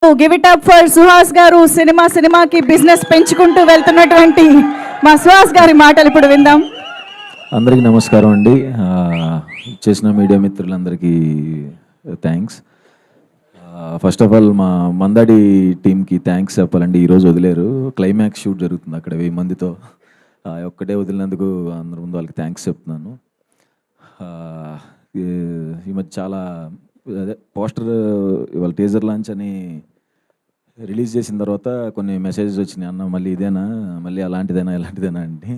Give it up for Suhas గారు. సినిమాకి business పెంచుకుంటూ వెళ్తున్నటువంటి మా సుహాస్ గారి మాటలు ఇప్పుడు విందాం. అందరికీ నమస్కారం అండి. చేసిన మీడియా మిత్రులందరికీ థ్యాంక్స్. ఫస్ట్ ఆఫ్ ఆల్ మా మందాడి టీంకి థ్యాంక్స్ చెప్పాలండి. ఈరోజు వదిలేరు, క్లైమాక్స్ షూట్ జరుగుతుంది అక్కడ 1000 మందితో. ఒక్కటే వదిలినందుకు అందరి ముందు వాళ్ళకి థ్యాంక్స్ చెప్తున్నాను. ఈ మధ్య చాలా అదే పోస్టర్ ఇవాళ టీజర్ లాంచ్ అని రిలీజ్ చేసిన తర్వాత కొన్ని మెసేజెస్ వచ్చినాయి, అన్న మళ్ళీ ఇదేనా, మళ్ళీ అలాంటిదేనా ఇలాంటిదేనా అంటే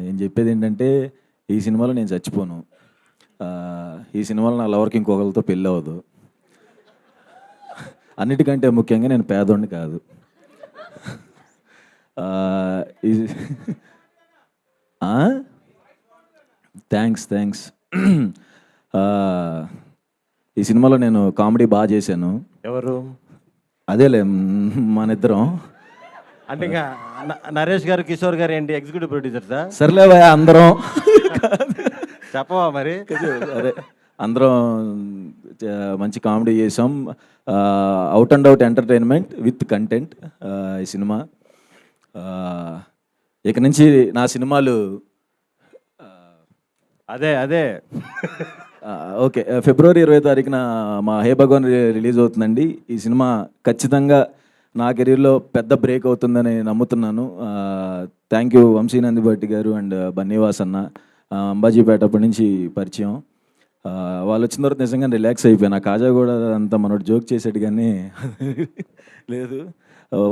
నేను చెప్పేది ఏంటంటే ఈ సినిమాలో నేను చచ్చిపోను, ఈ సినిమాలో నా లవర్కి ఇంకొకరితో పెళ్ళి అవ్వదు, అన్నిటికంటే ముఖ్యంగా నేను పేదోడిని కాదు. థ్యాంక్స్. ఈ సినిమాలో నేను కామెడీ బాగా చేశాను. ఎవరు? అదేలే మన ఇద్దరం. అంటే ఇంకా నరేష్ గారు, కిషోర్ గారు ఏంటి ఎగ్జిక్యూటివ్ ప్రొడ్యూసర్సా? సర్లేవా అందరం చెప్పవా మరి? అదే అందరం మంచి కామెడీ చేసాం. Out and out entertainment with content ఈ సినిమా. ఇక నుంచి నా సినిమాలు అదే ఓకే, ఫిబ్రవరి 20వ తారీఖున మా హే భగవాన్ రిలీజ్ అవుతుందండి. ఈ సినిమా ఖచ్చితంగా నా కెరీర్లో పెద్ద బ్రేక్ అవుతుందని నమ్ముతున్నాను. థ్యాంక్ యూ వంశీ నందిబట్టి గారు అండ్ బన్నీవాస్ అన్న. అంబాజీపేట అప్పటి నుంచి పరిచయం. వాళ్ళు వచ్చిన తర్వాత నిజంగా రిలాక్స్ అయిపోయాను. ఆ కాజా కూడా అంతా మనోడు జోక్ చేసాడు కానీ లేదు.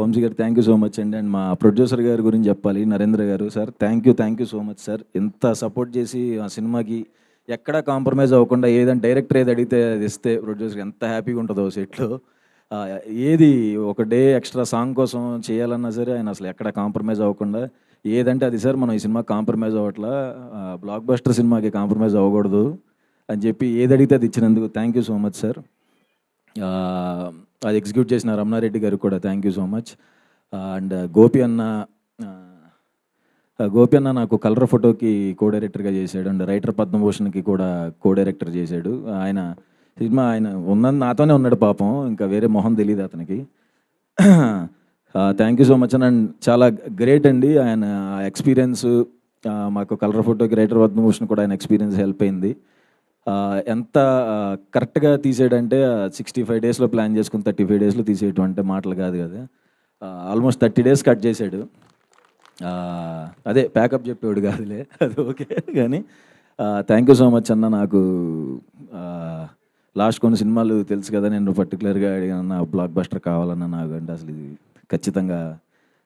వంశీ గారు థ్యాంక్ యూ సో మచ్ అండి. అండ్ మా ప్రొడ్యూసర్ గారి గురించి చెప్పాలి, నరేంద్ర గారు. Sir thank you so much sir. ఎంత సపోర్ట్ చేసి ఆ సినిమాకి ఎక్కడా కాంప్రమైజ్ అవ్వకుండా ఏదంటే డైరెక్టర్ ఏది అడిగితే అది ఇస్తే ప్రొడ్యూసర్ ఎంత హ్యాపీగా ఉంటుందో సెట్లో. ఏది ఒక డే ఎక్స్ట్రా సాంగ్ కోసం చేయాలన్నా సరే ఆయన అసలు ఎక్కడ కాంప్రమైజ్ అవ్వకుండా ఏదంటే అది సార్ మనం ఈ సినిమా కాంప్రమైజ్ అవ్వట్లా, బ్లాక్ బస్టర్ సినిమాకి కాంప్రమైజ్ అవ్వకూడదు అని చెప్పి ఏది అడిగితే అది ఇచ్చినందుకు thank you so much sir. అది ఎగ్జిక్యూట్ చేసిన రమణారెడ్డి గారికి కూడా thank you so much. And Gopi అన్న నాకు కలర్ ఫోటోకి కో డైరెక్టర్గా చేశాడు అండ్ రైటర్ పద్మభూషణ్కి కూడా కో డైరెక్టర్ చేశాడు. ఆయన సినిమా ఆయన ఉన్నది నాతోనే ఉన్నాడు పాపం, ఇంకా వేరే మొహం తెలియదు అతనికి. Thank you so much and చాలా గ్రేట్ అండి ఆయన ఎక్స్పీరియన్స్. మాకు కలర్ ఫోటోకి రైటర్ పద్మభూషణ్ కూడా ఆయన ఎక్స్పీరియన్స్ హెల్ప్ అయింది. ఎంత కరెక్ట్గా తీసేయడంటే 65 డేస్లో ప్లాన్ చేసుకుని 35 డేస్లో తీసేయటం అంటే మాటలు కాదు కదా. ఆల్మోస్ట్ 30 డేస్ కట్ చేశాడు. అదే ప్యాకప్ చెప్పేవాడు కాదులే, అది ఓకే కానీ థ్యాంక్ యూ సో మచ్ అన్న. నాకు లాస్ట్ కొన్ని సినిమాలు తెలుసు కదా, నేను పర్టికులర్గా అడిగిన బ్లాక్ బస్టర్ కావాలన్నా నాకు అంటే అసలు ఇది ఖచ్చితంగా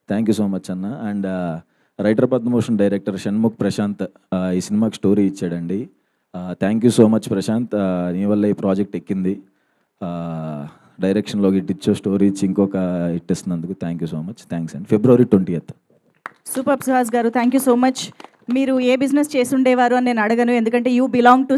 థ్యాంక్ యూ సో మచ్ అన్న. And writer Padmabhushan director Shanmukh Prashanth ఈ సినిమాకి స్టోరీ ఇచ్చాడండి. Thank you so much Prashanth, నీ వల్ల ఈ ప్రాజెక్ట్ ఎక్కింది. డైరెక్షన్లో హిట్ ఇచ్చో, స్టోరీ ఇచ్చి ఇంకొక హిట్ ఇస్తున్నందుకు thank you so much. Thanks అండి. ఫిబ్రవరి 20th. సూపర్ సుహాస్ గారు, థ్యాంక్ యూ సో మచ్. మీరు ఏ బిజినెస్ చేసుండేవారు అని నేను అడగను, ఎందుకంటే యూ బిలాంగ్ టు